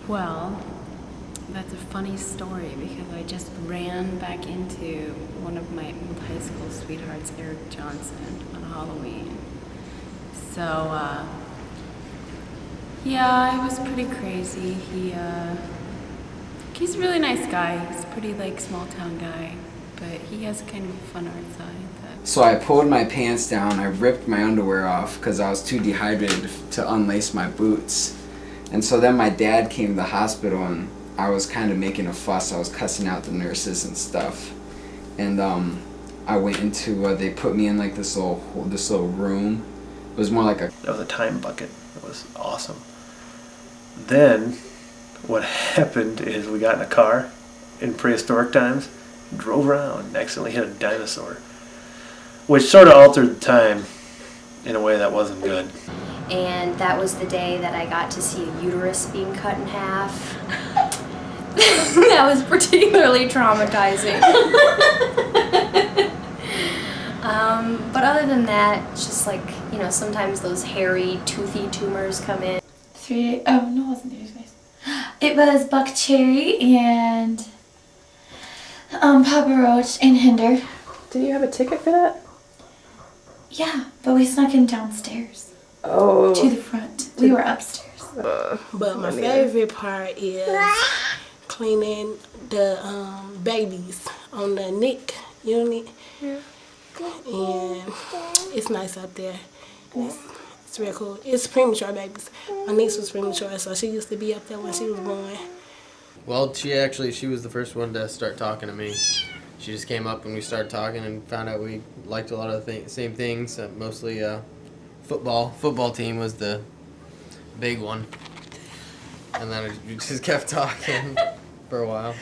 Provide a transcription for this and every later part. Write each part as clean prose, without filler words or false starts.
Well, that's a funny story because I just ran back into one of my old high school sweethearts, Eric Johnson, on Halloween. So, yeah, it was pretty crazy. He's a really nice guy. He's a pretty, like, small town guy, but he has kind of a fun art side. So I pulled my pants down, I ripped my underwear off because I was too dehydrated to unlace my boots. And so then my dad came to the hospital and I was kind of making a fuss. I was cussing out the nurses and stuff. And I went into, they put me in like this little room. It was more like a... That was a time bucket. It was awesome. Then, what happened is we got in a car in prehistoric times, drove around, and accidentally hit a dinosaur. Which sort of altered the time in a way that wasn't good. And that was the day that I got to see a uterus being cut in half. That was particularly traumatizing. But other than that, it's just like, you know, sometimes those hairy, toothy tumors come in. Oh, no, it wasn't 3 days, guys. It was Buck Cherry and Papa Roach and Hinder. Did you have a ticket for that? Yeah, but we snuck in downstairs. Oh. To the front. We were upstairs. But my favorite part is cleaning the babies on the NIC unit. Yeah. And it's nice up there. It's real cool. It's premature babies. My niece was premature, so she used to be up there when she was born. Well, she was the first one to start talking to me. She just came up and we started talking and found out we liked a lot of the same things, mostly football. Football team was the big one. And then we just kept talking for a while.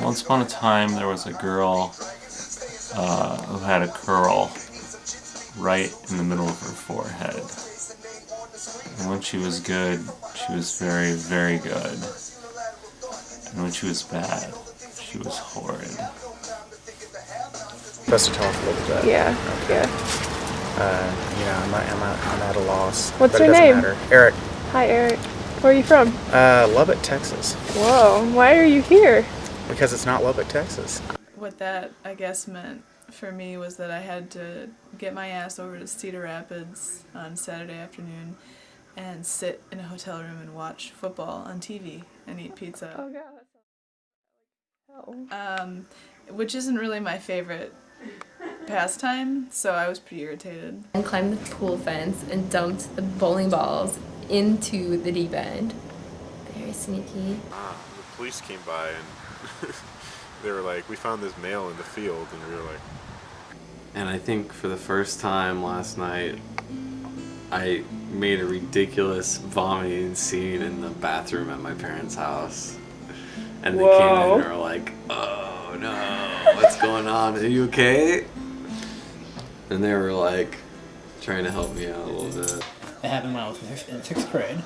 Once upon a time, there was a girl who had a curl right in the middle of her forehead. And when she was good, she was very, very good. And when she was bad, she was horrid. Best to talk a little bit. Yeah. Okay. Yeah. I'm at a loss. What's but your it doesn't name? Matter. Eric. Hi, Eric. Where are you from? Lubbock, Texas. Whoa. Why are you here? Because it's not Lubbock, Texas. What that, I guess, meant for me was that I had to get my ass over to Cedar Rapids on Saturday afternoon and sit in a hotel room and watch football on TV and eat pizza. Oh God. Which isn't really my favorite pastime, so I was pretty irritated. And climbed the pool fence and dumped the bowling balls into the deep end. Very sneaky. The police came by and they were like, we found this male in the field, and we were like... And I think for the first time last night, I made a ridiculous vomiting scene in the bathroom at my parents' house. And they came in and were like, oh no, what's going on? Are you okay? And they were like, trying to help me out a little bit. It happened when I was in 6th grade.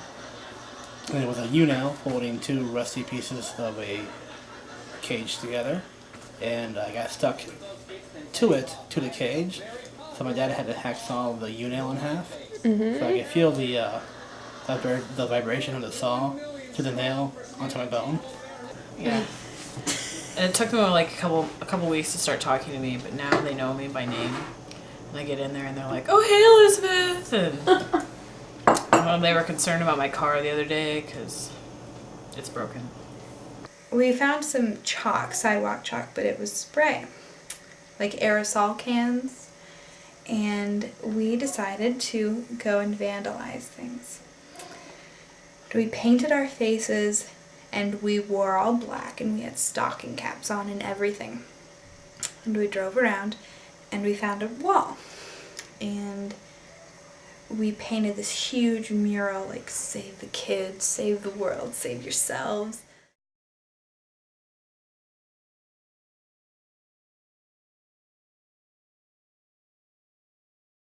And it was a U-nail holding 2 rusty pieces of a cage together. And I got stuck to the cage. So my dad had to hacksaw the U-nail in half. So I could feel the vibration of the saw to the nail onto my bone. Yeah. And it took them like a couple weeks to start talking to me, but now they know me by name. And I get in there and they're like, "Oh, hey, Elizabeth!" And they were concerned about my car the other day because it's broken. We found some chalk, sidewalk chalk, but it was spray, like aerosol cans. And we decided to go and vandalize things. We painted our faces and we wore all black and we had stocking caps on and everything. And we drove around and we found a wall. And we painted this huge mural like, save the kids, save the world, save yourselves.